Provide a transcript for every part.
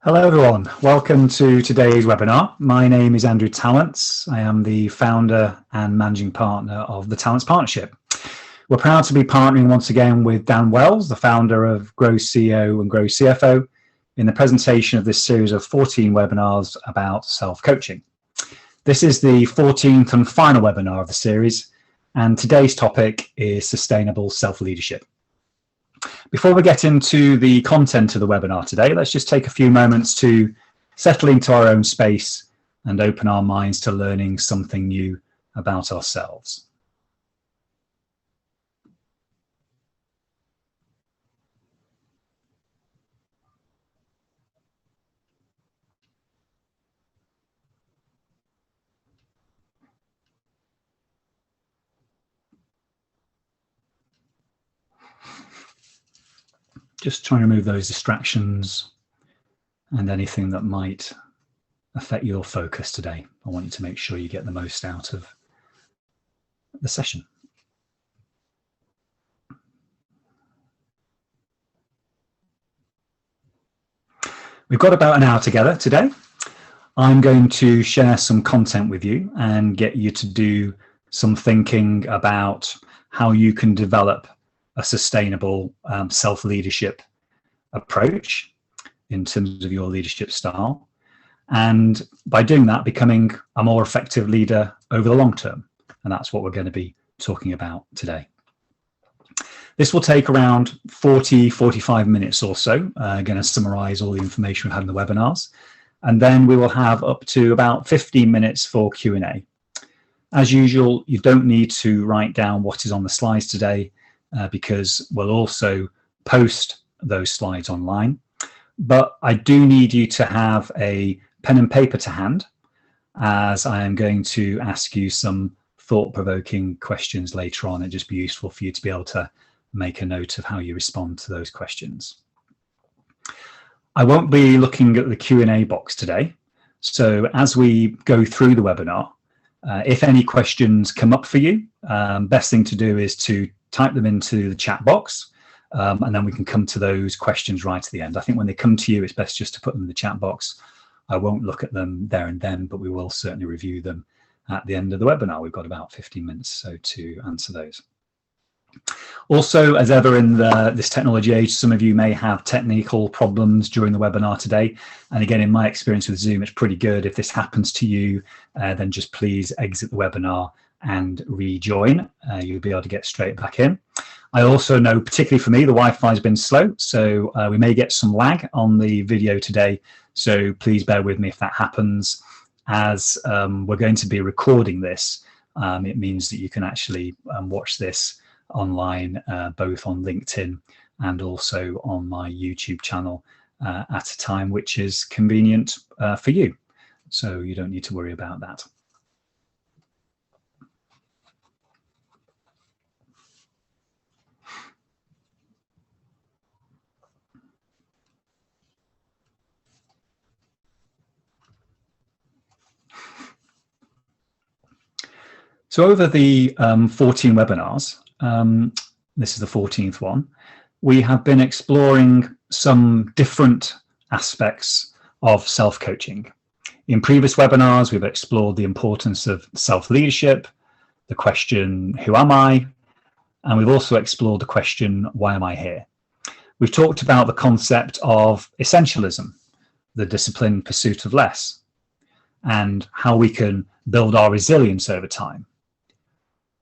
Hello everyone, welcome to today's webinar. My name is Andrew Tallents. I am the founder and managing partner of the Tallents Partnership. We're proud to be partnering once again with Dan Wells, the founder of Grow CEO and Grow CFO, in the presentation of this series of 14 webinars about self-coaching. This is the 14th and final webinar of the series, and today's topic is sustainable self-leadership. Before we get into the content of the webinar today, let's just take a few moments to settle into our own space and open our minds to learning something new about ourselves. Just trying to remove those distractions and anything that might affect your focus today. I want you to make sure you get the most out of the session. We've got about an hour together today. I'm going to share some content with you and get you to do some thinking about how you can develop a sustainable self-leadership approach in terms of your leadership style, and by doing that, becoming a more effective leader over the long term. And that's what we're going to be talking about today. This will take around 45 minutes or so. Going to summarize all the information we've had in the webinars, and then we will have up to about 15 minutes for Q&A. As usual, you don't need to write down what is on the slides today, because we'll also post those slides online. But I do need you to have a pen and paper to hand, as I am going to ask you some thought-provoking questions later on. It'd just be useful for you to be able to make a note of how you respond to those questions. I won't be looking at the Q&A box today, so as we go through the webinar, if any questions come up for you, best thing to do is to type them into the chat box, and then we can come to those questions right at the end. I think when they come to you, it's best just to put them in the chat box. I won't look at them there and then, but we will certainly review them at the end of the webinar. We've got about 15 minutes so to answer those. Also, as ever in this technology age, some of you may have technical problems during the webinar today. And again, in my experience with Zoom, it's pretty good. If this happens to you, then just please exit the webinar and rejoin. You'll be able to get straight back in. I also know, particularly for me, the Wi-Fi has been slow, so we may get some lag on the video today. So please bear with me if that happens. As we're going to be recording this, it means that you can actually watch this online, both on LinkedIn and also on my YouTube channel at a time which is convenient for you. So you don't need to worry about that. So over the 14 webinars, this is the 14th one, we have been exploring some different aspects of self-coaching. In previous webinars, we've explored the importance of self-leadership, the question, who am I? And we've also explored the question, why am I here? We've talked about the concept of essentialism, the disciplined pursuit of less, and how we can build our resilience over time.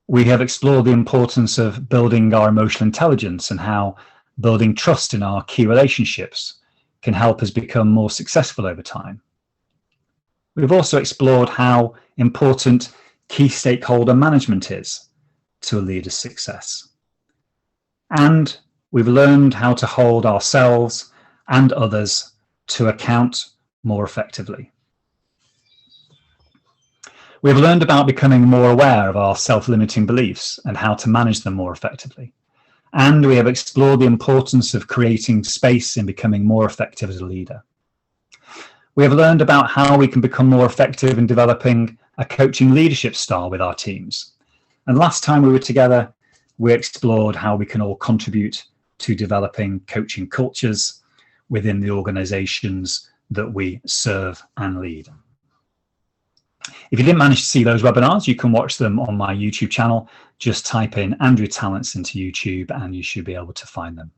We have explored the importance of building our emotional intelligence and how building trust in our key relationships can help us become more successful over time. We've also explored how important key stakeholder management is to a leader's success. And we've learned how to hold ourselves and others to account more effectively. We've learned about becoming more aware of our self-limiting beliefs and how to manage them more effectively. And we have explored the importance of creating space in becoming more effective as a leader. We have learned about how we can become more effective in developing a coaching leadership style with our teams. And last time we were together, we explored how we can all contribute to developing coaching cultures within the organizations that we serve and lead. If you didn't manage to see those webinars, you can watch them on my YouTube channel. Just type in Andrew Tallents into YouTube and you should be able to find them.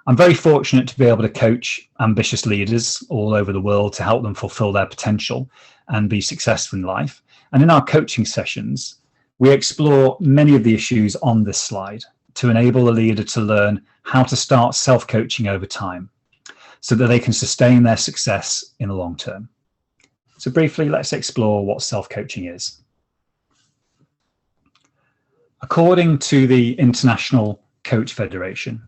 I'm very fortunate to be able to coach ambitious leaders all over the world to help them fulfill their potential and be successful in life. And in our coaching sessions, we explore many of the issues on this slide to enable a leader to learn how to start self-coaching over time so that they can sustain their success in the long term. So briefly, let's explore what self-coaching is. According to the International Coach Federation,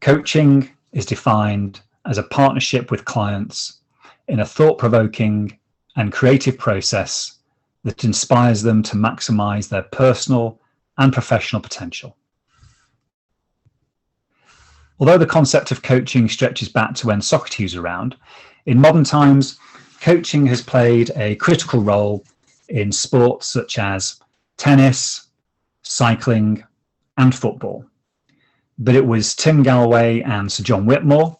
coaching is defined as a partnership with clients in a thought-provoking and creative process that inspires them to maximize their personal and professional potential. Although the concept of coaching stretches back to when Socrates was around, in modern times, coaching has played a critical role in sports such as tennis, cycling, and football. But it was Tim Gallwey and Sir John Whitmore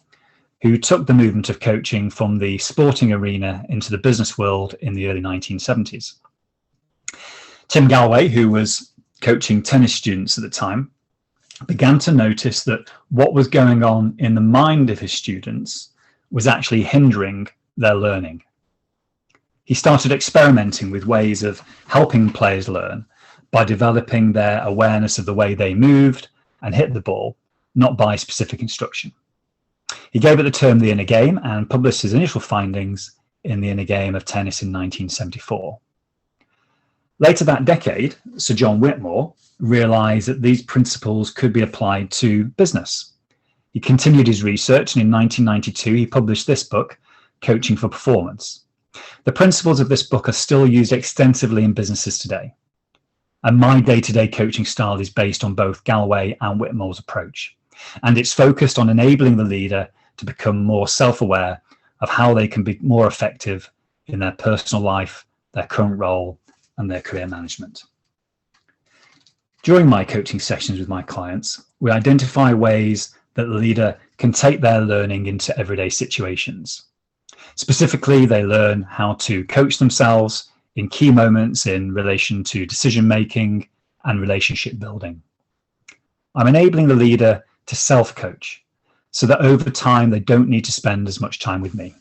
who took the movement of coaching from the sporting arena into the business world in the early 1970s. Tim Gallwey, who was coaching tennis students at the time, began to notice that what was going on in the mind of his students was actually hindering their learning. He started experimenting with ways of helping players learn by developing their awareness of the way they moved and hit the ball, not by specific instruction. He gave it the term the inner game and published his initial findings in the inner game of tennis in 1974. Later that decade, Sir John Whitmore realized that these principles could be applied to business. He continued his research, and in 1992 he published this book, Coaching for Performance. The principles of this book are still used extensively in businesses today. And my day-to-day coaching style is based on both Gallwey and Whitmore's approach. And it's focused on enabling the leader to become more self-aware of how they can be more effective in their personal life, their current role, and their career management. During my coaching sessions with my clients, we identify ways that the leader can take their learning into everyday situations. Specifically, they learn how to coach themselves in key moments in relation to decision-making and relationship building. I'm enabling the leader to self-coach so that over time they don't need to spend as much time with me.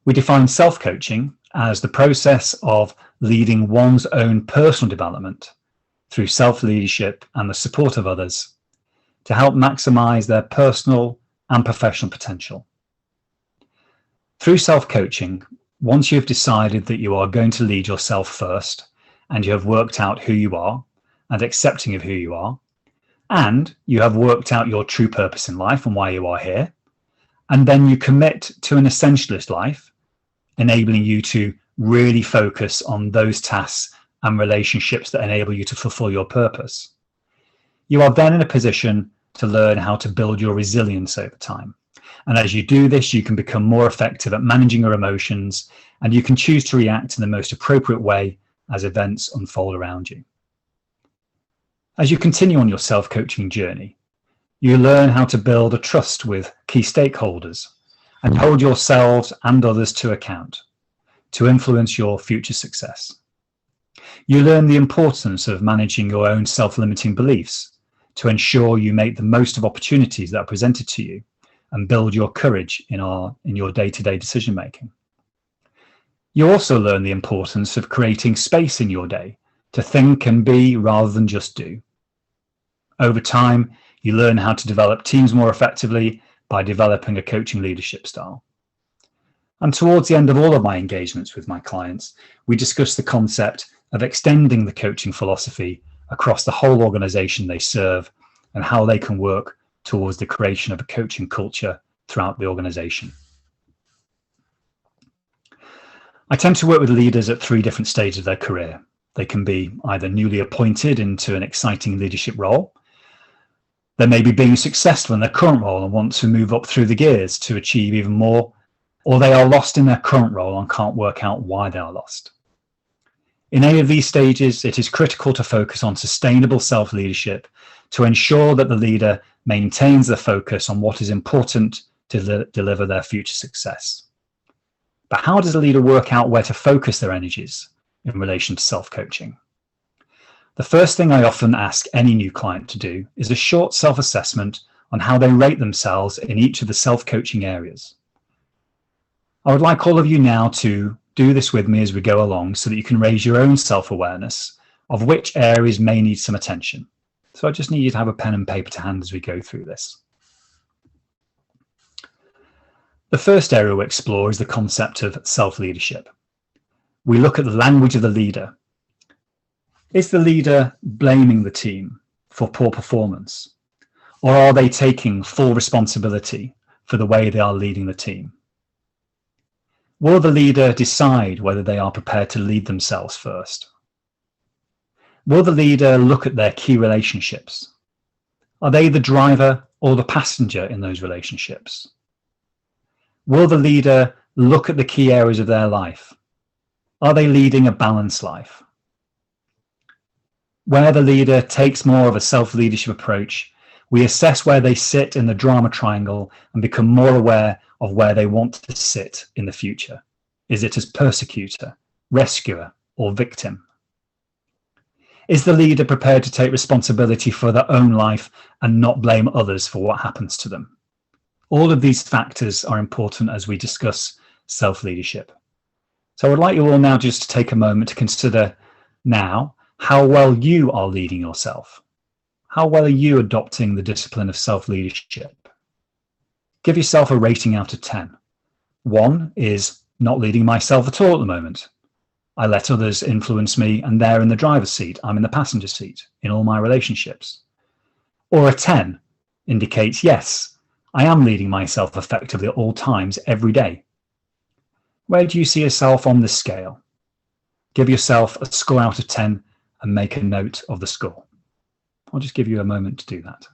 We define self-coaching as the process of leading one's own personal development through self-leadership and the support of others to help maximize their personal and professional potential. Through self-coaching, once you've decided that you are going to lead yourself first and you have worked out who you are and accepting of who you are, and you have worked out your true purpose in life and why you are here, and then you commit to an essentialist life, enabling you to really focus on those tasks and relationships that enable you to fulfill your purpose. You are then in a position to learn how to build your resilience over time. And as you do this, you can become more effective at managing your emotions, and you can choose to react in the most appropriate way as events unfold around you. As you continue on your self-coaching journey, you learn how to build a trust with key stakeholders and hold yourselves and others to account to influence your future success. You learn the importance of managing your own self-limiting beliefs to ensure you make the most of opportunities that are presented to you and build your courage in your day-to-day decision-making. You also learn the importance of creating space in your day to think and be rather than just do. Over time, you learn how to develop teams more effectively by developing a coaching leadership style. And towards the end of all of my engagements with my clients, we discuss the concept of extending the coaching philosophy across the whole organization they serve and how they can work towards the creation of a coaching culture throughout the organization. I tend to work with leaders at 3 different stages of their career. They can be either newly appointed into an exciting leadership role. They may be being successful in their current role and want to move up through the gears to achieve even more, or they are lost in their current role and can't work out why they are lost. In any of these stages, it is critical to focus on sustainable self-leadership to ensure that the leader maintains the focus on what is important to deliver their future success. But how does a leader work out where to focus their energies in relation to self-coaching? The first thing I often ask any new client to do is a short self-assessment on how they rate themselves in each of the self-coaching areas. I would like all of you now to do this with me as we go along so that you can raise your own self-awareness of which areas may need some attention. So I just need you to have a pen and paper to hand as we go through this. The first area we'll explore is the concept of self-leadership. We look at the language of the leader. Is the leader blaming the team for poor performance? Or are they taking full responsibility for the way they are leading the team? Will the leader decide whether they are prepared to lead themselves first? Will the leader look at their key relationships? Are they the driver or the passenger in those relationships? Will the leader look at the key areas of their life? Are they leading a balanced life? Where the leader takes more of a self-leadership approach, we assess where they sit in the drama triangle and become more aware of where they want to sit in the future. Is it as persecutor, rescuer, or victim? Is the leader prepared to take responsibility for their own life and not blame others for what happens to them? All of these factors are important as we discuss self-leadership. So I would like you all now just to take a moment to consider now how well you are leading yourself. How well are you adopting the discipline of self-leadership? Give yourself a rating out of 10. 1 is not leading myself at all at the moment. I let others influence me and they're in the driver's seat. I'm in the passenger seat in all my relationships. Or a 10 indicates, yes, I am leading myself effectively at all times, every day. Where do you see yourself on this scale? Give yourself a score out of 10 and make a note of the score. I'll just give you a moment to do that.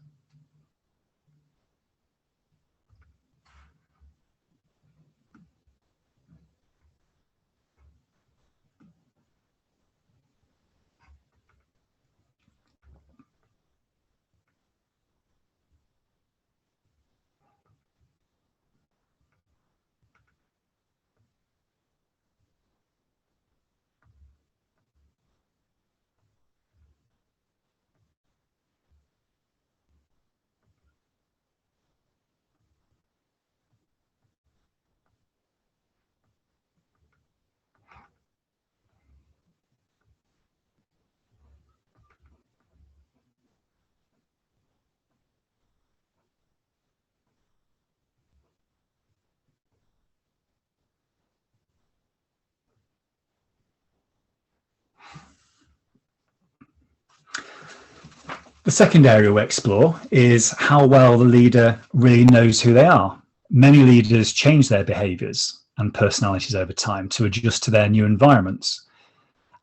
The second area we explore is how well the leader really knows who they are. Many leaders change their behaviors and personalities over time to adjust to their new environments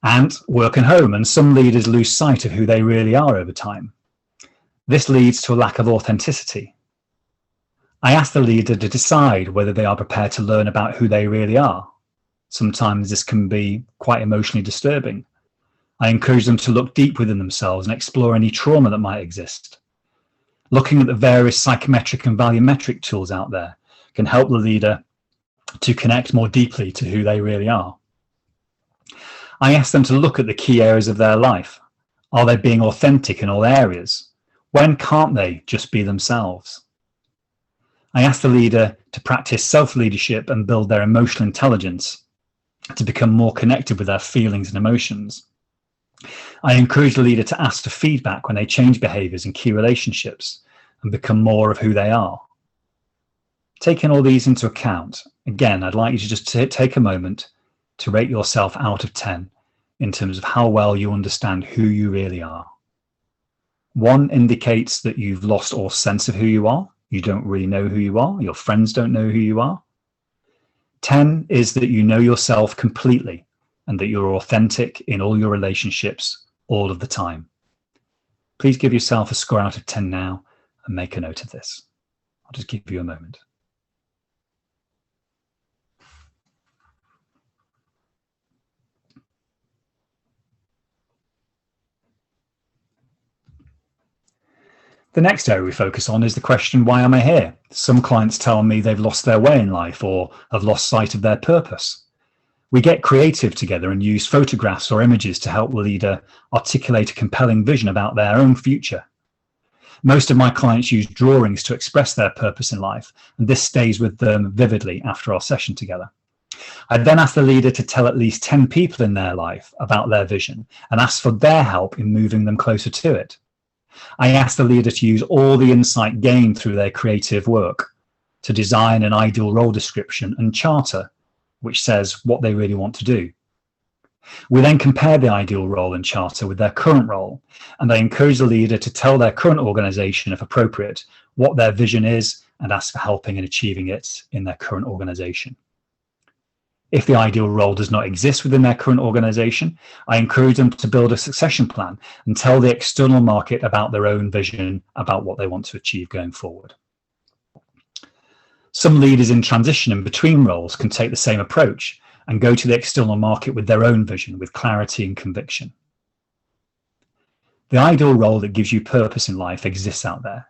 and work and home, and some leaders lose sight of who they really are over time. This leads to a lack of authenticity. I ask the leader to decide whether they are prepared to learn about who they really are. Sometimes this can be quite emotionally disturbing. I encourage them to look deep within themselves and explore any trauma that might exist. Looking at the various psychometric and value-metric tools out there can help the leader to connect more deeply to who they really are. I ask them to look at the key areas of their life. Are they being authentic in all areas? When can't they just be themselves? I ask the leader to practice self-leadership and build their emotional intelligence to become more connected with their feelings and emotions. I encourage the leader to ask for feedback when they change behaviors in key relationships and become more of who they are. Taking all these into account, again, I'd like you to just take a moment to rate yourself out of 10 in terms of how well you understand who you really are. 1 indicates that you've lost all sense of who you are. You don't really know who you are. Your friends don't know who you are. 10 is that you know yourself completely and that you're authentic in all your relationships all of the time. Please give yourself a score out of 10 now and make a note of this. I'll just give you a moment. The next area we focus on is the question, why am I here? Some clients tell me they've lost their way in life or have lost sight of their purpose. We get creative together and use photographs or images to help the leader articulate a compelling vision about their own future. Most of my clients use drawings to express their purpose in life, and this stays with them vividly after our session together. I then ask the leader to tell at least 10 people in their life about their vision and ask for their help in moving them closer to it. I ask the leader to use all the insight gained through their creative work to design an ideal role description and charter, which says what they really want to do. We then compare the ideal role and charter with their current role, and I encourage the leader to tell their current organization, if appropriate, what their vision is and ask for helping in achieving it in their current organization. If the ideal role does not exist within their current organization, I encourage them to build a succession plan and tell the external market about their own vision, about what they want to achieve going forward. Some leaders in transition and between roles can take the same approach and go to the external market with their own vision, with clarity and conviction. The ideal role that gives you purpose in life exists out there.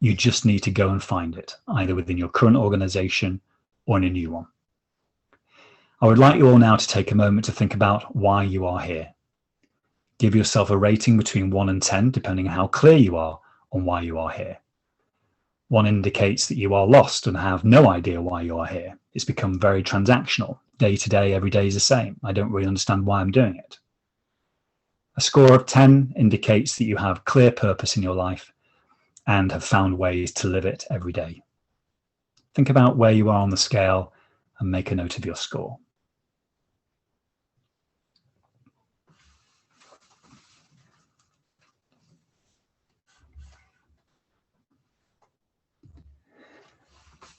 You just need to go and find it, either within your current organization or in a new one. I would like you all now to take a moment to think about why you are here. Give yourself a rating between 1 and 10, depending on how clear you are on why you are here. 1 indicates that you are lost and have no idea why you are here. It's become very transactional. Day to day, every day is the same. I don't really understand why I'm doing it. A score of 10 indicates that you have clear purpose in your life and have found ways to live it every day. Think about where you are on the scale and make a note of your score.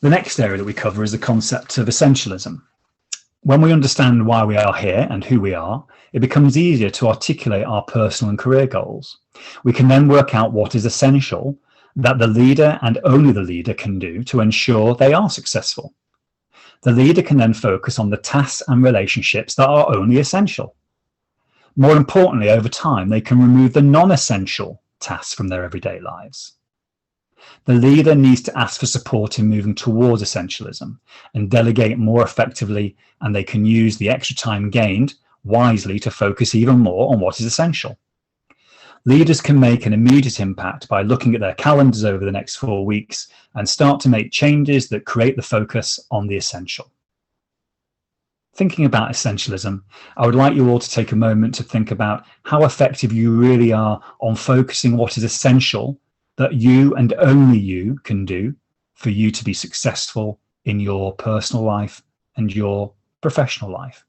The next area that we cover is the concept of essentialism. When we understand why we are here and who we are, it becomes easier to articulate our personal and career goals. We can then work out what is essential that the leader and only the leader can do to ensure they are successful. The leader can then focus on the tasks and relationships that are only essential. More importantly, over time, they can remove the non-essential tasks from their everyday lives. The leader needs to ask for support in moving towards essentialism and delegate more effectively, and they can use the extra time gained wisely to focus even more on what is essential. Leaders can make an immediate impact by looking at their calendars over the next 4 weeks and start to make changes that create the focus on the essential. Thinking about essentialism, I would like you all to take a moment to think about how effective you really are on focusing what is essential that you and only you can do for you to be successful in your personal life and your professional life.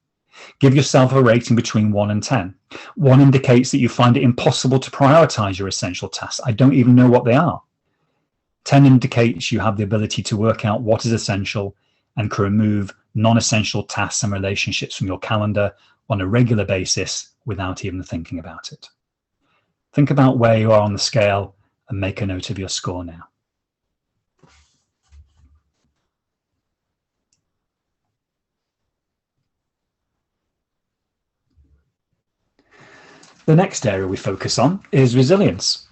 Give yourself a rating between 1 and 10. 1 indicates that you find it impossible to prioritize your essential tasks. I don't even know what they are. 10 indicates you have the ability to work out what is essential and can remove non-essential tasks and relationships from your calendar on a regular basis without even thinking about it. Think about where you are on the scale and make a note of your score now. The next area we focus on is resilience.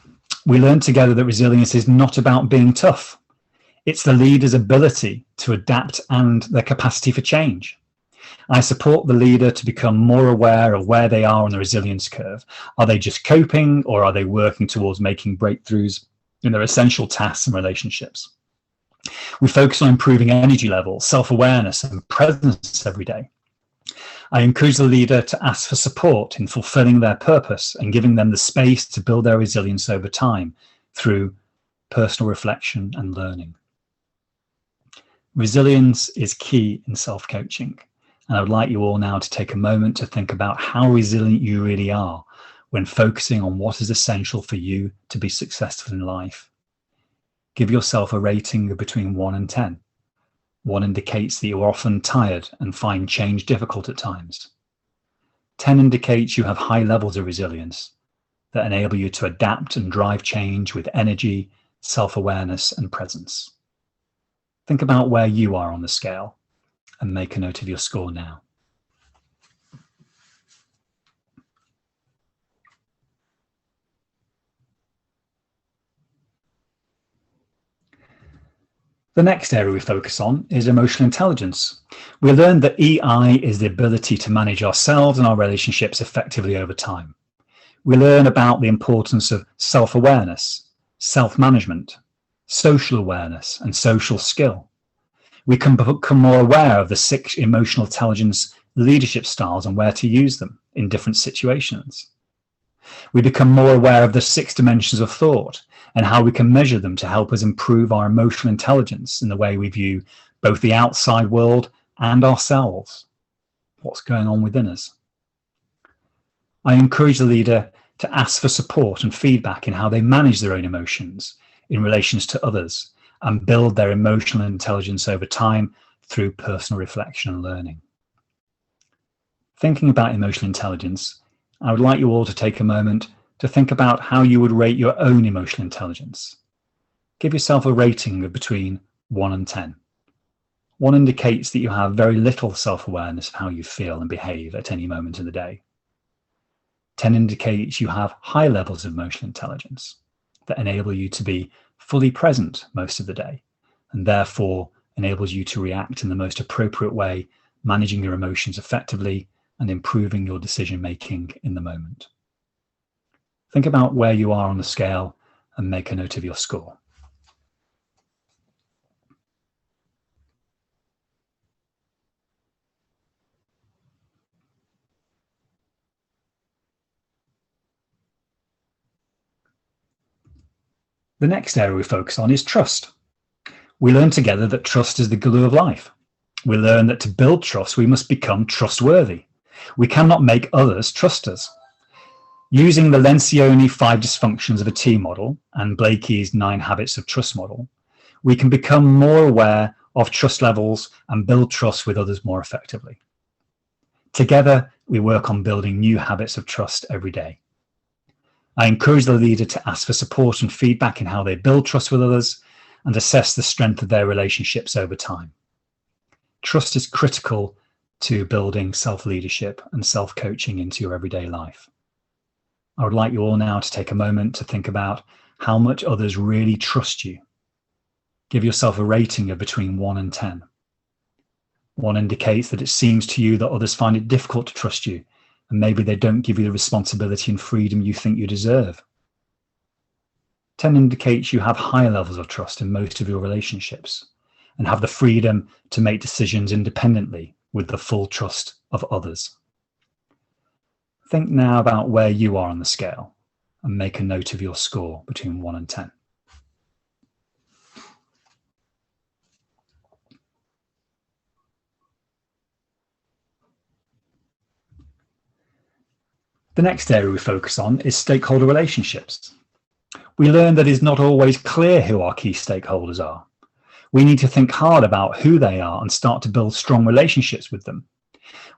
We learned together that resilience is not about being tough. It's the leader's ability to adapt and their capacity for change. I support the leader to become more aware of where they are on the resilience curve. Are they just coping, or are they working towards making breakthroughs in their essential tasks and relationships? We focus on improving energy levels, self-awareness, and presence every day. I encourage the leader to ask for support in fulfilling their purpose and giving them the space to build their resilience over time through personal reflection and learning. Resilience is key in self-coaching, and I would like you all now to take a moment to think about how resilient you really are when focusing on what is essential for you to be successful in life. Give yourself a rating of between 1 and 10. 1 indicates that you are often tired and find change difficult at times. 10 indicates you have high levels of resilience that enable you to adapt and drive change with energy, self-awareness, and presence. Think about where you are on the scale and make a note of your score now. The next area we focus on is emotional intelligence. We learned that EI is the ability to manage ourselves and our relationships effectively over time. We learn about the importance of self-awareness, self-management, social awareness, and social skill. We can become more aware of the 6 emotional intelligence leadership styles and where to use them in different situations. We become more aware of the 6 dimensions of thought and how we can measure them to help us improve our emotional intelligence in the way we view both the outside world and ourselves. What's going on within us? I encourage the leader to ask for support and feedback in how they manage their own emotions in relations to others and build their emotional intelligence over time through personal reflection and learning. Thinking about emotional intelligence, I would like you all to take a moment to think about how you would rate your own emotional intelligence. Give yourself a rating of between 1 and 10. 1 indicates that you have very little self-awareness of how you feel and behave at any moment in the day. 10 indicates you have high levels of emotional intelligence that enable you to be fully present most of the day and therefore enables you to react in the most appropriate way, managing your emotions effectively and improving your decision making in the moment. Think about where you are on the scale and make a note of your score. The next area we focus on is trust. We learn together that trust is the glue of life. We learn that to build trust, we must become trustworthy. We cannot make others trust us. Using the Lencioni 5 dysfunctions of a team model and Blakey's 9 habits of trust model, we can become more aware of trust levels and build trust with others more effectively. Together, we work on building new habits of trust every day. I encourage the leader to ask for support and feedback in how they build trust with others and assess the strength of their relationships over time. Trust is critical to building self-leadership and self-coaching into your everyday life. I would like you all now to take a moment to think about how much others really trust you. Give yourself a rating of between 1 and 10. 1 indicates that it seems to you that others find it difficult to trust you, and maybe they don't give you the responsibility and freedom you think you deserve. 10 indicates you have high levels of trust in most of your relationships and have the freedom to make decisions independently with the full trust of others. Think now about where you are on the scale and make a note of your score between 1 and 10. The next area we focus on is stakeholder relationships. We learn that it is not always clear who our key stakeholders are. We need to think hard about who they are and start to build strong relationships with them.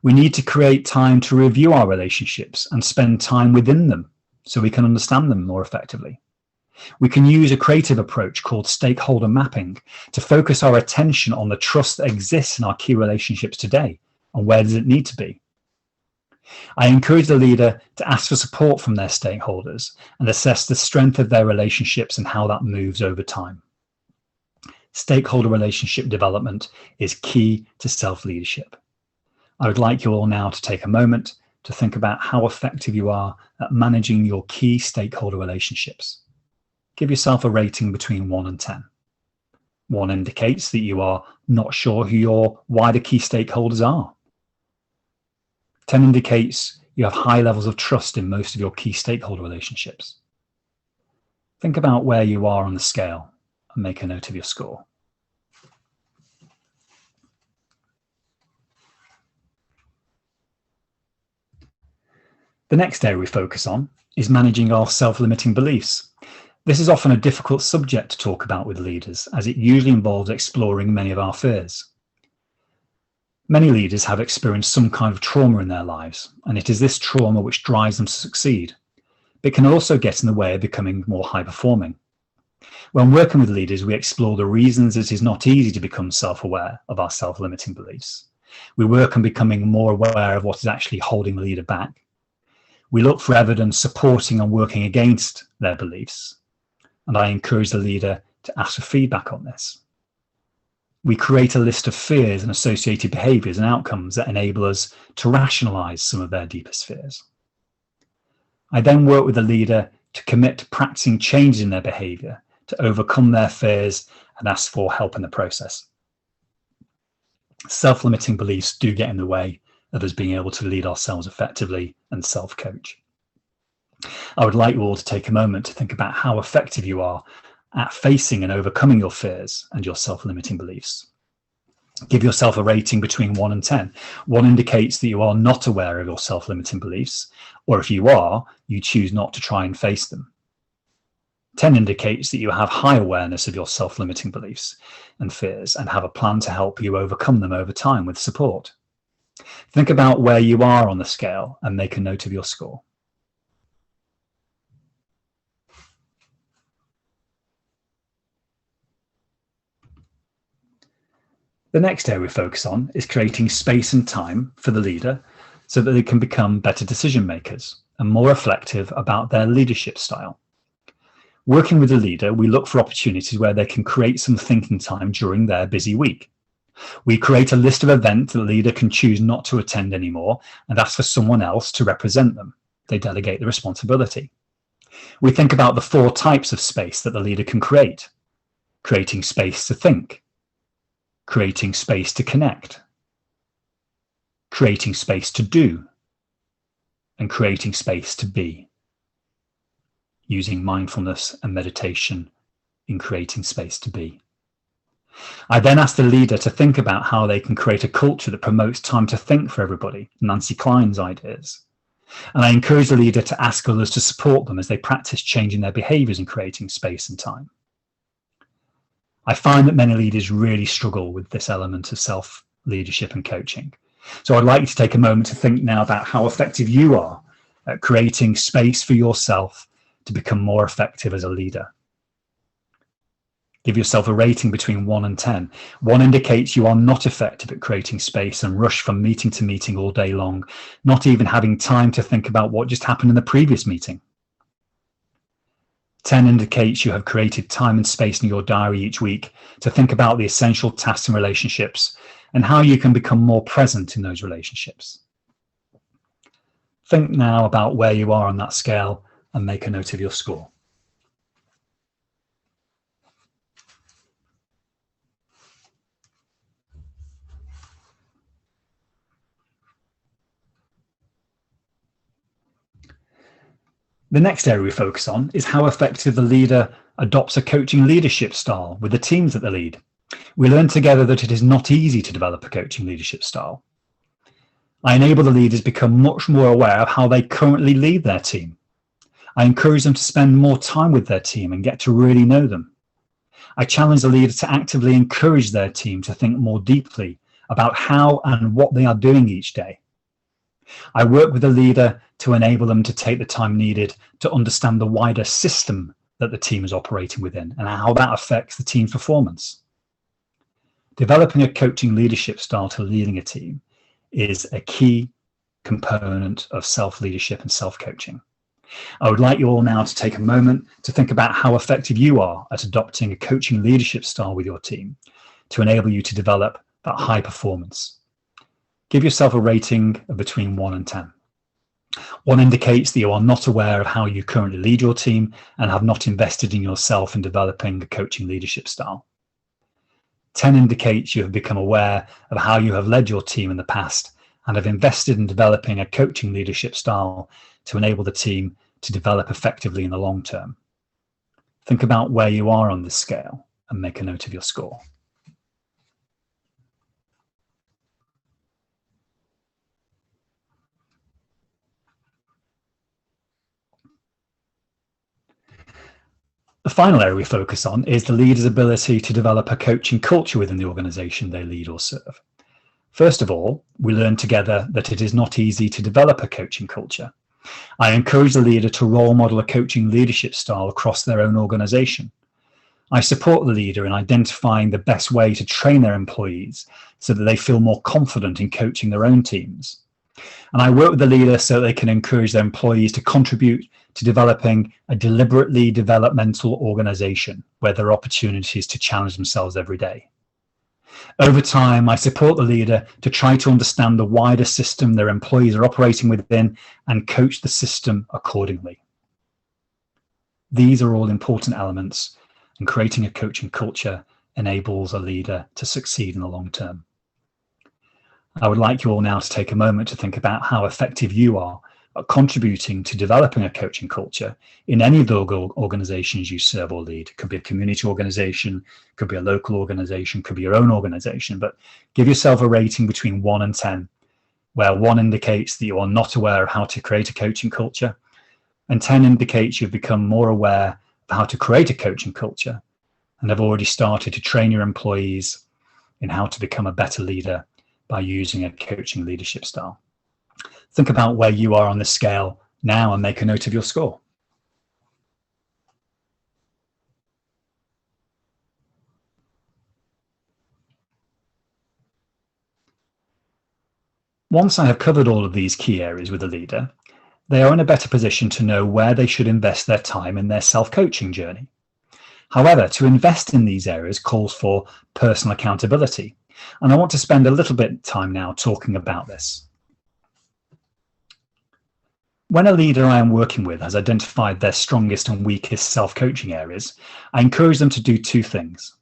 We need to create time to review our relationships and spend time within them so we can understand them more effectively. We can use a creative approach called stakeholder mapping to focus our attention on the trust that exists in our key relationships today and where does it need to be. I encourage the leader to ask for support from their stakeholders and assess the strength of their relationships and how that moves over time. Stakeholder relationship development is key to self-leadership. I would like you all now to take a moment to think about how effective you are at managing your key stakeholder relationships. Give yourself a rating between 1 and 10. 1 indicates that you are not sure who your wider key stakeholders are. 10 indicates you have high levels of trust in most of your key stakeholder relationships. Think about where you are on the scale and make a note of your score. The next area we focus on is managing our self-limiting beliefs. This is often a difficult subject to talk about with leaders, as it usually involves exploring many of our fears. Many leaders have experienced some kind of trauma in their lives, and it is this trauma which drives them to succeed. But it can also get in the way of becoming more high-performing. When working with leaders, we explore the reasons it is not easy to become self-aware of our self-limiting beliefs. We work on becoming more aware of what is actually holding the leader back. We look for evidence supporting and working against their beliefs, and I encourage the leader to ask for feedback on this. We create a list of fears and associated behaviours and outcomes that enable us to rationalise some of their deepest fears. I then work with the leader to commit to practicing changes in their behaviour to overcome their fears and ask for help in the process. Self-limiting beliefs do get in the way of us being able to lead ourselves effectively and self-coach. I would like you all to take a moment to think about how effective you are at facing and overcoming your fears and your self-limiting beliefs. Give yourself a rating between 1 and 10. 1 indicates that you are not aware of your self-limiting beliefs, or if you are, you choose not to try and face them. 10 indicates that you have high awareness of your self-limiting beliefs and fears and have a plan to help you overcome them over time with support. Think about where you are on the scale and make a note of your score. The next area we focus on is creating space and time for the leader so that they can become better decision makers and more reflective about their leadership style. Working with the leader, we look for opportunities where they can create some thinking time during their busy week. We create a list of events that the leader can choose not to attend anymore and ask for someone else to represent them. They delegate the responsibility. We think about the 4 types of space that the leader can create: creating space to think, creating space to connect, creating space to do, and creating space to be, using mindfulness and meditation in creating space to be. I then ask the leader to think about how they can create a culture that promotes time to think for everybody, Nancy Klein's ideas. And I encourage the leader to ask others to support them as they practice changing their behaviours and creating space and time. I find that many leaders really struggle with this element of self-leadership and coaching. So I'd like you to take a moment to think now about how effective you are at creating space for yourself to become more effective as a leader. Give yourself a rating between 1 and 10. 1 indicates you are not effective at creating space and rush from meeting to meeting all day long, not even having time to think about what just happened in the previous meeting. 10 indicates you have created time and space in your diary each week to think about the essential tasks and relationships and how you can become more present in those relationships. Think now about where you are on that scale and make a note of your score. The next area we focus on is how effective the leader adopts a coaching leadership style with the teams that they lead. We learn together that it is not easy to develop a coaching leadership style. I enable the leaders become much more aware of how they currently lead their team. I encourage them to spend more time with their team and get to really know them. I challenge the leader to actively encourage their team to think more deeply about how and what they are doing each day. I work with the leader to enable them to take the time needed to understand the wider system that the team is operating within and how that affects the team's performance. Developing a coaching leadership style to leading a team is a key component of self-leadership and self-coaching. I would like you all now to take a moment to think about how effective you are at adopting a coaching leadership style with your team to enable you to develop that high performance. Give yourself a rating of between 1 and 10. 1 indicates that you are not aware of how you currently lead your team and have not invested in yourself in developing a coaching leadership style. 10 indicates you have become aware of how you have led your team in the past and have invested in developing a coaching leadership style to enable the team to develop effectively in the long term. Think about where you are on this scale and make a note of your score. The final area we focus on is the leader's ability to develop a coaching culture within the organisation they lead or serve. First of all, we learn together that it is not easy to develop a coaching culture. I encourage the leader to role model a coaching leadership style across their own organisation. I support the leader in identifying the best way to train their employees so that they feel more confident in coaching their own teams. And I work with the leader so they can encourage their employees to contribute to developing a deliberately developmental organisation where there are opportunities to challenge themselves every day. Over time, I support the leader to try to understand the wider system their employees are operating within and coach the system accordingly. These are all important elements, and creating a coaching culture enables a leader to succeed in the long term. I would like you all now to take a moment to think about how effective you are at contributing to developing a coaching culture in any of the organizations you serve or lead. It could be a community organization, could be a local organization, could be your own organization, but give yourself a rating between 1 and 10, where 1 indicates that you are not aware of how to create a coaching culture, and 10 indicates you've become more aware of how to create a coaching culture and have already started to train your employees in how to become a better leader by using a coaching leadership style. Think about where you are on this scale now and make a note of your score. Once I have covered all of these key areas with a leader, they are in a better position to know where they should invest their time in their self-coaching journey. However, to invest in these areas calls for personal accountability, and I want to spend a little bit of time now talking about this. When a leader I am working with has identified their strongest and weakest self-coaching areas, I encourage them to do 2 things.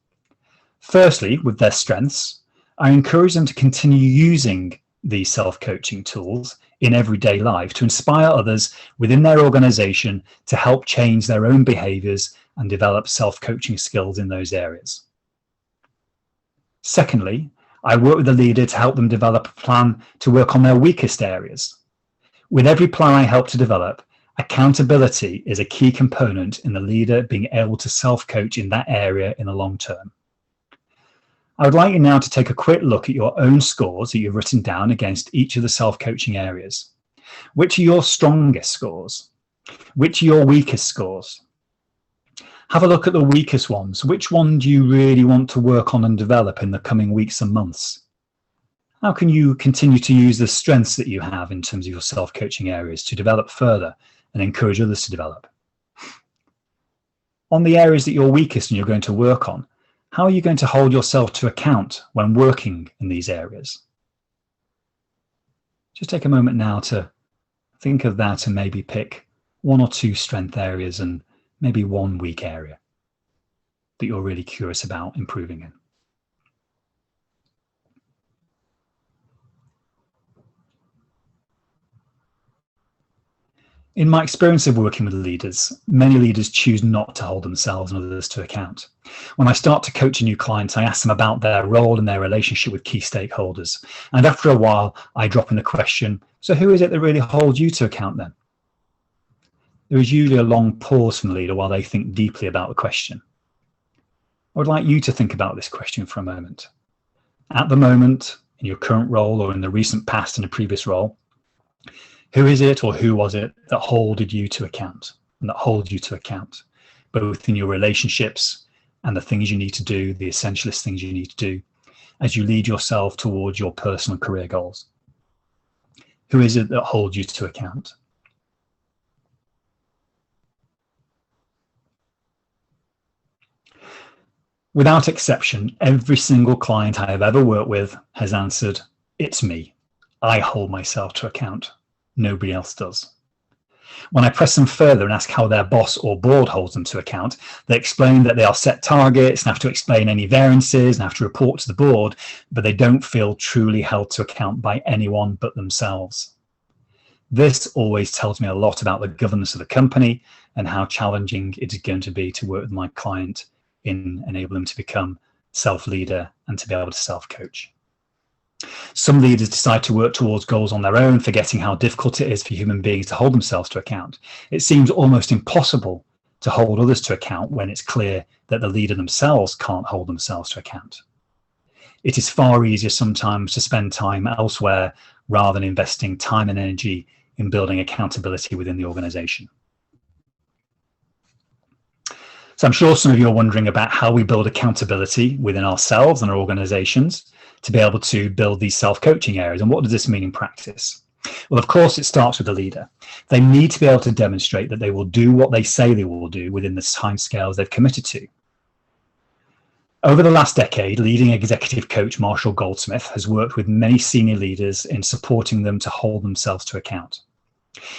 Firstly, with their strengths, I encourage them to continue using these self-coaching tools in everyday life to inspire others within their organization to help change their own behaviors and develop self-coaching skills in those areas. Secondly, I work with the leader to help them develop a plan to work on their weakest areas. With every plan I help to develop, accountability is a key component in the leader being able to self-coach in that area in the long term. I would like you now to take a quick look at your own scores that you've written down against each of the self-coaching areas. Which are your strongest scores? Which are your weakest scores? Have a look at the weakest ones. Which one do you really want to work on and develop in the coming weeks and months? How can you continue to use the strengths that you have in terms of your self-coaching areas to develop further and encourage others to develop? On the areas that you're weakest and you're going to work on, how are you going to hold yourself to account when working in these areas? Just take a moment now to think of that and maybe pick 1 or 2 strength areas and maybe 1 weak area that you're really curious about improving in. In my experience of working with leaders, many leaders choose not to hold themselves and others to account. When I start to coach a new client, I ask them about their role and their relationship with key stakeholders. And after a while, I drop in the question, so who is it that really holds you to account then? There is usually a long pause from the leader while they think deeply about the question. I would like you to think about this question for a moment. At the moment, in your current role or in the recent past in a previous role, who is it or who was it that holded you to account and that holds you to account, both in your relationships and the things you need to do, the essentialist things you need to do as you lead yourself towards your personal career goals? Who is it that holds you to account? Without exception, every single client I have ever worked with has answered, "It's me. I hold myself to account. Nobody else does." When I press them further and ask how their boss or board holds them to account, they explain that they are set targets and have to explain any variances and have to report to the board, but they don't feel truly held to account by anyone but themselves. This always tells me a lot about the governance of the company and how challenging it is going to be to work with my client in enabling them to become self-leader and to be able to self-coach. Some leaders decide to work towards goals on their own, forgetting how difficult it is for human beings to hold themselves to account. It seems almost impossible to hold others to account when it's clear that the leader themselves can't hold themselves to account. It is far easier sometimes to spend time elsewhere rather than investing time and energy in building accountability within the organization. So I'm sure some of you are wondering about how we build accountability within ourselves and our organizations to be able to build these self-coaching areas. And what does this mean in practice? Well, of course, it starts with the leader. They need to be able to demonstrate that they will do what they say they will do within the timescales they've committed to. Over the last decade, leading executive coach Marshall Goldsmith has worked with many senior leaders in supporting them to hold themselves to account.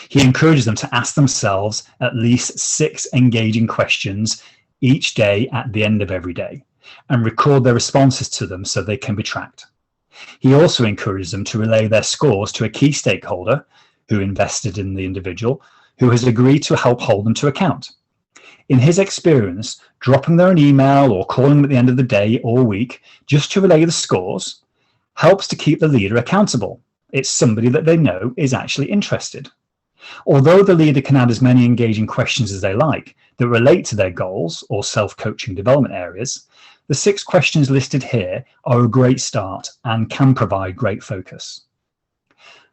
He encourages them to ask themselves at least 6 engaging questions each day at the end of every day and record their responses to them so they can be tracked. He also encourages them to relay their scores to a key stakeholder who invested in the individual who has agreed to help hold them to account. In his experience, dropping them an email or calling them at the end of the day or week just to relay the scores helps to keep the leader accountable. It's somebody that they know is actually interested. Although the leader can add as many engaging questions as they like that relate to their goals or self-coaching development areas, the 6 questions listed here are a great start and can provide great focus.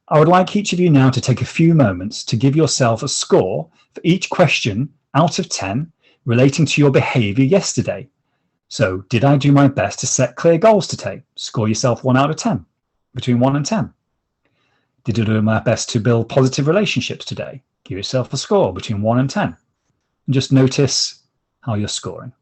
I would like each of you now to take a few moments to give yourself a score for each question out of 10 relating to your behavior yesterday. So, did I do my best to set clear goals today? Score yourself 1 out of 10, between 1 and 10. Did I do my best to build positive relationships today? Give yourself a score between 1 and 10. And just notice how you're scoring.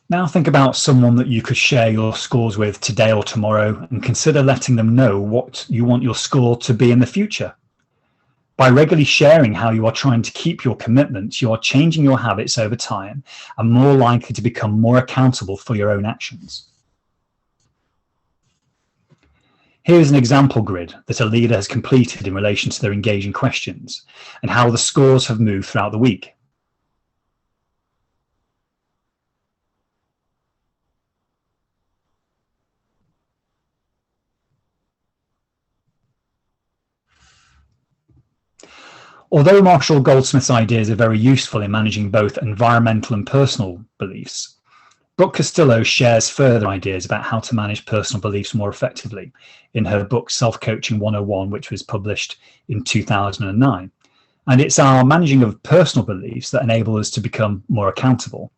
Now think about someone that you could share your scores with today or tomorrow and consider letting them know what you want your score to be in the future. By regularly sharing how you are trying to keep your commitments, you are changing your habits over time and more likely to become more accountable for your own actions. Here's an example grid that a leader has completed in relation to their engaging questions and how the scores have moved throughout the week. Although Marshall Goldsmith's ideas are very useful in managing both environmental and personal beliefs, Brooke Castillo shares further ideas about how to manage personal beliefs more effectively in her book Self-Coaching 101, which was published in 2009. And it's our managing of personal beliefs that enable us to become more accountable.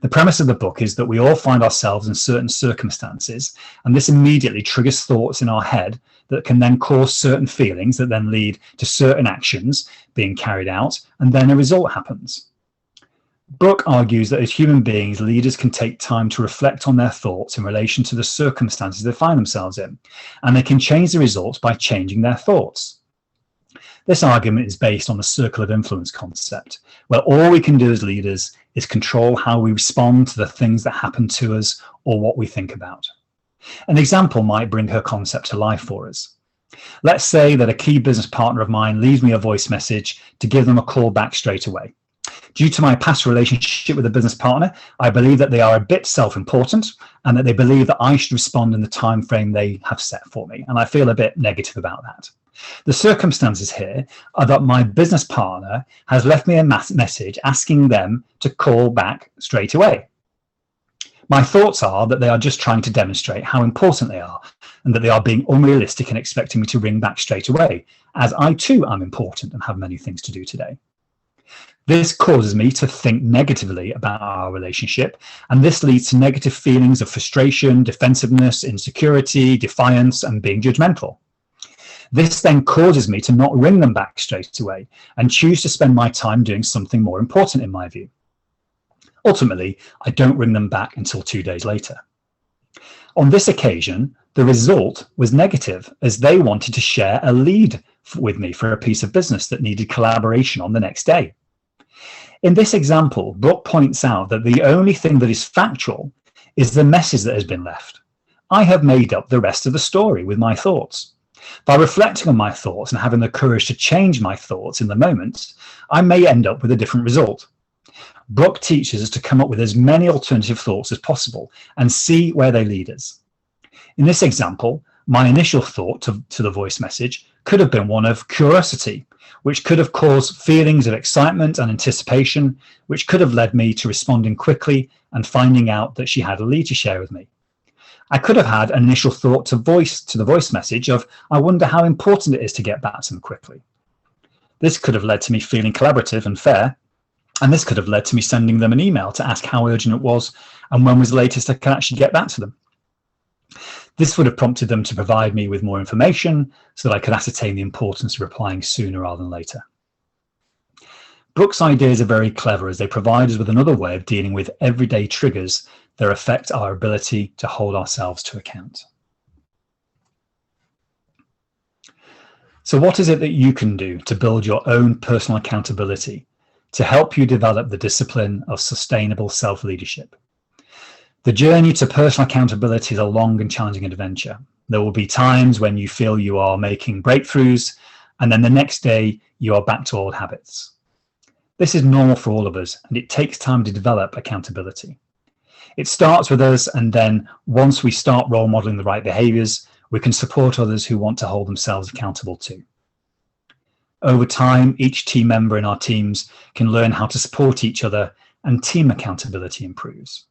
The premise of the book is that we all find ourselves in certain circumstances, and this immediately triggers thoughts in our head that can then cause certain feelings that then lead to certain actions being carried out, and then a result happens. Brooke argues that as human beings, leaders can take time to reflect on their thoughts in relation to the circumstances they find themselves in, and they can change the results by changing their thoughts. This argument is based on the circle of influence concept, where all we can do as leaders is control how we respond to the things that happen to us or what we think about. An example might bring her concept to life for us. Let's say that a key business partner of mine leaves me a voice message to give them a call back straight away. Due to my past relationship with a business partner, I believe that they are a bit self-important and that they believe that I should respond in the time frame they have set for me. And I feel a bit negative about that. The circumstances here are that my business partner has left me a message asking them to call back straight away. My thoughts are that they are just trying to demonstrate how important they are and that they are being unrealistic and expecting me to ring back straight away, as I too am important and have many things to do today. This causes me to think negatively about our relationship, and this leads to negative feelings of frustration, defensiveness, insecurity, defiance, and being judgmental. This then causes me to not ring them back straight away and choose to spend my time doing something more important in my view. Ultimately, I don't ring them back until 2 days later. On this occasion, the result was negative as they wanted to share a lead with me for a piece of business that needed collaboration on the next day. In this example, Brooke points out that the only thing that is factual is the message that has been left. I have made up the rest of the story with my thoughts. By reflecting on my thoughts and having the courage to change my thoughts in the moment, I may end up with a different result. Brooke teaches us to come up with as many alternative thoughts as possible and see where they lead us. In this example, my initial thought to the voice message could have been one of curiosity, which could have caused feelings of excitement and anticipation, which could have led me to responding quickly and finding out that she had a lead to share with me. I could have had an initial thought to the voice message of, I wonder how important it is to get back to them quickly. This could have led to me feeling collaborative and fair, and this could have led to me sending them an email to ask how urgent it was and when was the latest I could actually get back to them. This would have prompted them to provide me with more information so that I could ascertain the importance of replying sooner rather than later. Brooks' ideas are very clever as they provide us with another way of dealing with everyday triggers that affect our ability to hold ourselves to account. So what is it that you can do to build your own personal accountability to help you develop the discipline of sustainable self-leadership? The journey to personal accountability is a long and challenging adventure. There will be times when you feel you are making breakthroughs, and then the next day you are back to old habits. This is normal for all of us, and it takes time to develop accountability. It starts with us, and then once we start role modeling the right behaviors, we can support others who want to hold themselves accountable too. Over time, each team member in our teams can learn how to support each other, and team accountability improves.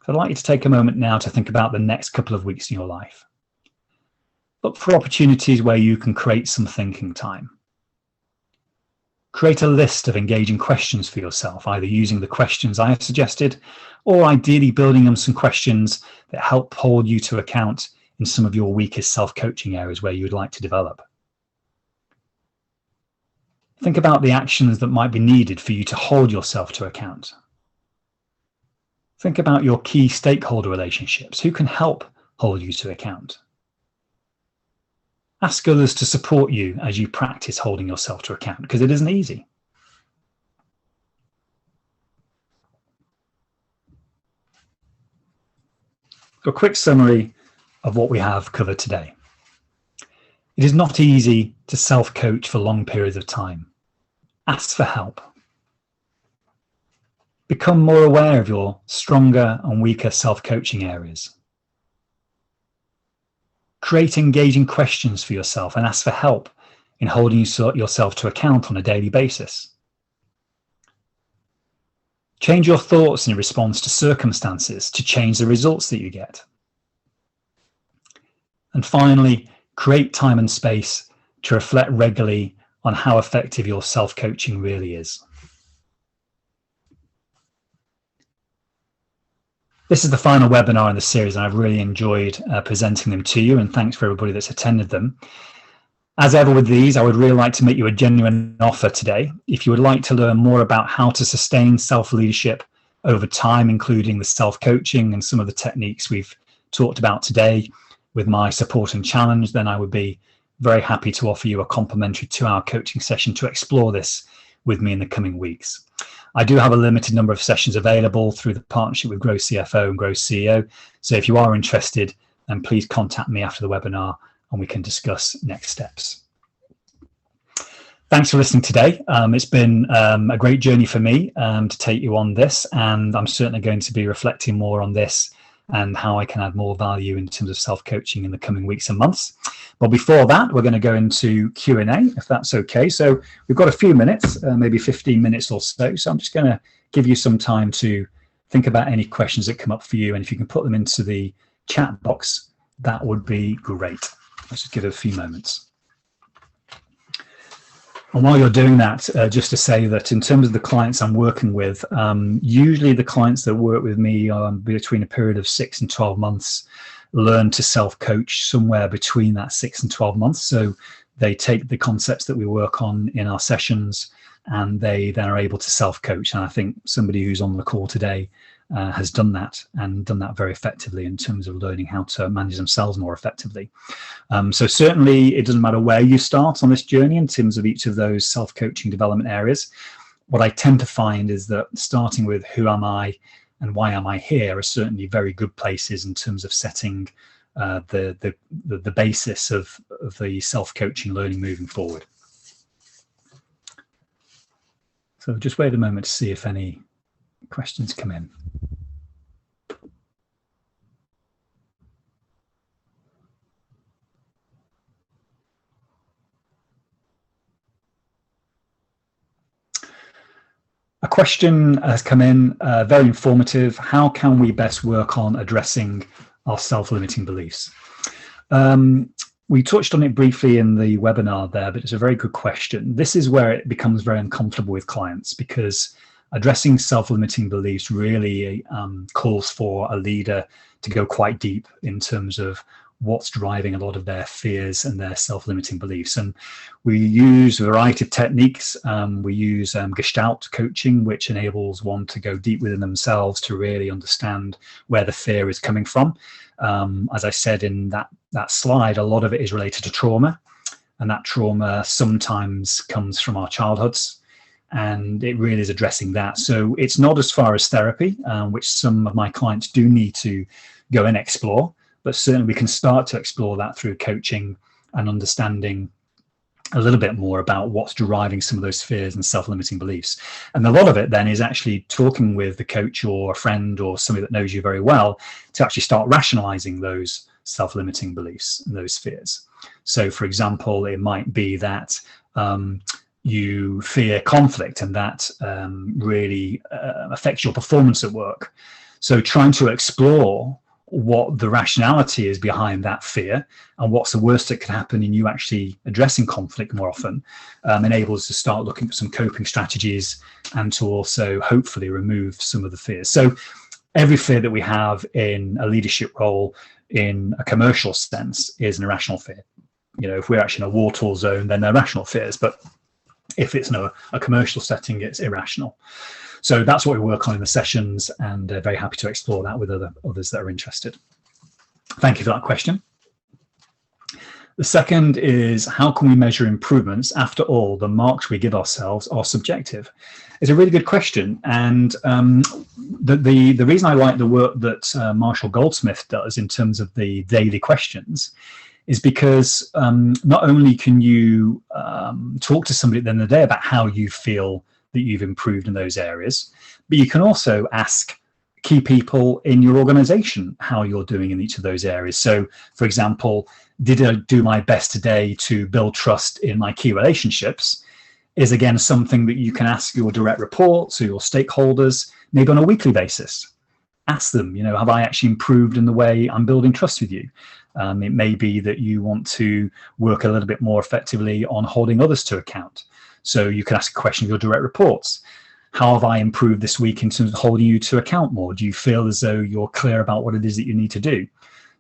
So I'd like you to take a moment now to think about the next couple of weeks in your life. Look for opportunities where you can create some thinking time. Create a list of engaging questions for yourself, either using the questions I have suggested, or ideally building on some questions that help hold you to account in some of your weakest self-coaching areas where you would like to develop. Think about the actions that might be needed for you to hold yourself to account. Think about your key stakeholder relationships. Who can help hold you to account? Ask others to support you as you practice holding yourself to account, because it isn't easy. A quick summary of what we have covered today. It is not easy to self-coach for long periods of time. Ask for help. Become more aware of your stronger and weaker self-coaching areas. Create engaging questions for yourself and ask for help in holding yourself to account on a daily basis. Change your thoughts in response to circumstances to change the results that you get. And finally, create time and space to reflect regularly on how effective your self-coaching really is. This is the final webinar in the series, and I've really enjoyed presenting them to you, and thanks for everybody that's attended them. As ever with these, I would really like to make you a genuine offer today. If you would like to learn more about how to sustain self-leadership over time, including the self-coaching and some of the techniques we've talked about today with my support and challenge, then I would be very happy to offer you a complimentary 2-hour coaching session to explore this with me in the coming weeks. I do have a limited number of sessions available through the partnership with Grow CFO and Grow CEO. So if you are interested, then please contact me after the webinar and we can discuss next steps. Thanks for listening today. It's been a great journey for me to take you on this, and I'm certainly going to be reflecting more on this and how I can add more value in terms of self-coaching in the coming weeks and months. But before that, we're going to go into Q&A, if that's okay. So we've got a few minutes, maybe 15 minutes or so. So I'm just going to give you some time to think about any questions that come up for you. And if you can put them into the chat box, that would be great. Let's just give it a few moments. And while you're doing that, just to say that in terms of the clients I'm working with, usually the clients that work with me between a period of 6 and 12 months learn to self-coach somewhere between that 6 and 12 months. So they take the concepts that we work on in our sessions and they then are able to self-coach. And I think somebody who's on the call today has done that and done that very effectively in terms of learning how to manage themselves more effectively. So certainly it doesn't matter where you start on this journey in terms of each of those self-coaching development areas. What I tend to find is that starting with who am I and why am I here are certainly very good places in terms of setting the basis of the self-coaching learning moving forward. So just wait a moment to see if any questions come in. A question has come in, very informative. How can we best work on addressing our self-limiting beliefs? We touched on it briefly in the webinar there, but it's a very good question. This is where it becomes very uncomfortable with clients, because addressing self-limiting beliefs really calls for a leader to go quite deep in terms of what's driving a lot of their fears and their self-limiting beliefs. And we use a variety of techniques. We use Gestalt coaching, which enables one to go deep within themselves to really understand where the fear is coming from. As I said in that slide, a lot of it is related to trauma, and that trauma sometimes comes from our childhoods, and it really is addressing that. So it's not as far as therapy, which some of my clients do need to go and explore, but certainly we can start to explore that through coaching and understanding a little bit more about what's driving some of those fears and self-limiting beliefs. And a lot of it then is actually talking with the coach or a friend or somebody that knows you very well to actually start rationalizing those self-limiting beliefs and those fears. So for example, it might be that you fear conflict, and that really affects your performance at work. So trying to explore what the rationality is behind that fear and what's the worst that could happen in you actually addressing conflict more often enables us to start looking at some coping strategies and to also hopefully remove some of the fears. So every fear that we have in a leadership role in a commercial sense is an irrational fear. You know, if we're actually in a war-torn zone, then they're rational fears, but if it's in a commercial setting, it's irrational. So that's what we work on in the sessions, and very happy to explore that with others that are interested. Thank you for that question. The second is, how can we measure improvements? After all, the marks we give ourselves are subjective. It's a really good question. And the reason I like the work that Marshall Goldsmith does in terms of the daily questions is because not only can you talk to somebody at the end of the day about how you feel that you've improved in those areas, but you can also ask key people in your organization how you're doing in each of those areas. So for example, did I do my best today to build trust in my key relationships is again something that you can ask your direct reports or your stakeholders, maybe on a weekly basis. Ask them, you know, have I actually improved in the way I'm building trust with you? It may be that you want to work a little bit more effectively on holding others to account. So you can ask a question of your direct reports. How have I improved this week in terms of holding you to account more? Do you feel as though you're clear about what it is that you need to do?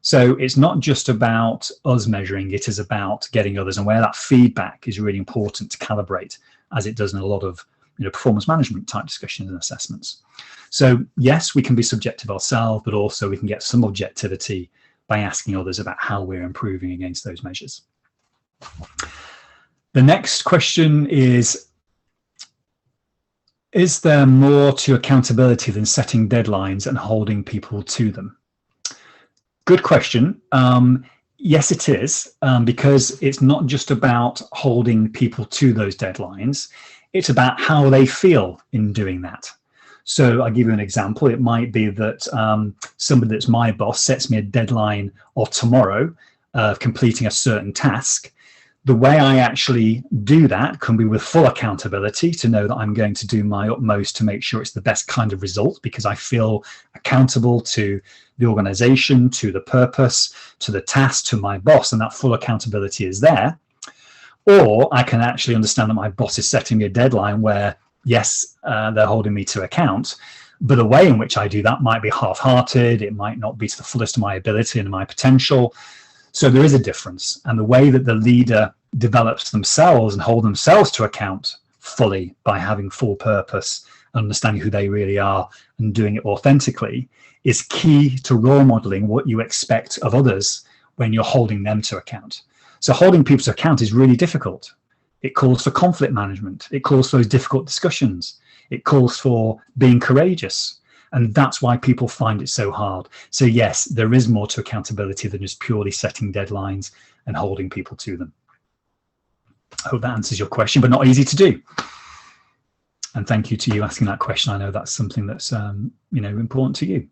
So it's not just about us measuring, it is about getting others, and where that feedback is really important to calibrate, as it does in a lot of performance management type discussions and assessments. So yes, we can be subjective ourselves, but also we can get some objectivity by asking others about how we're improving against those measures. The next question is there more to accountability than setting deadlines and holding people to them? Good question. Yes, it is, because it's not just about holding people to those deadlines. It's about how they feel in doing that. So I'll give you an example. It might be that somebody that's my boss sets me a deadline of tomorrow of completing a certain task. The way I actually do that can be with full accountability, to know that I'm going to do my utmost to make sure it's the best kind of result, because I feel accountable to the organization, to the purpose, to the task, to my boss, and that full accountability is there. Or I can actually understand that my boss is setting me a deadline where, yes, they're holding me to account, but the way in which I do that might be half-hearted. It might not be to the fullest of my ability and my potential. So there is a difference, and the way that the leader develops themselves and hold themselves to account fully by having full purpose, understanding who they really are and doing it authentically is key to role modeling what you expect of others when you're holding them to account. So holding people to account is really difficult. It calls for conflict management. It calls for those difficult discussions. It calls for being courageous. And that's why people find it so hard. So yes, there is more to accountability than just purely setting deadlines and holding people to them. I hope that answers your question, but not easy to do. And thank you to you asking that question. I know that's something that's important to you.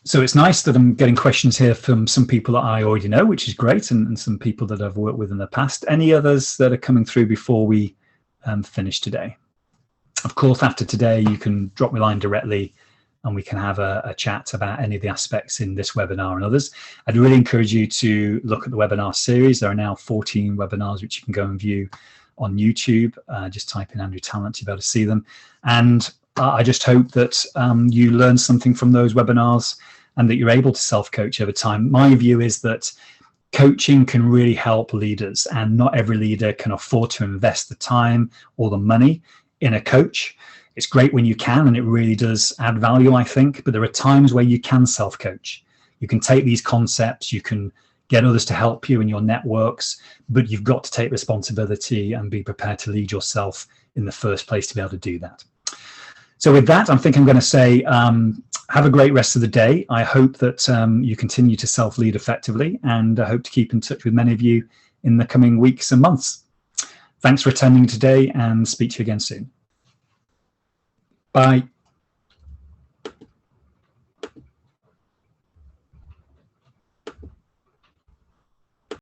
So it's nice that I'm getting questions here from some people that I already know, which is great, and some people that I've worked with in the past. Any others that are coming through before we finish today? Of course, after today, you can drop me a line directly and we can have a chat about any of the aspects in this webinar and others. I'd really encourage you to look at the webinar series. There are now 14 webinars which you can go and view on YouTube. Just type in Andrew Tallents, you'll be able to see them. And I just hope that you learn something from those webinars and that you're able to self-coach over time. My view is that coaching can really help leaders, and not every leader can afford to invest the time or the money in a coach. It's great when you can, and it really does add value, I think, but there are times where you can self-coach. You can take these concepts, you can get others to help you in your networks, but you've got to take responsibility and be prepared to lead yourself in the first place to be able to do that. So with that, I think I'm going to say, have a great rest of the day. I hope that you continue to self-lead effectively, and I hope to keep in touch with many of you in the coming weeks and months. Thanks for attending today, and speak to you again soon. Bye.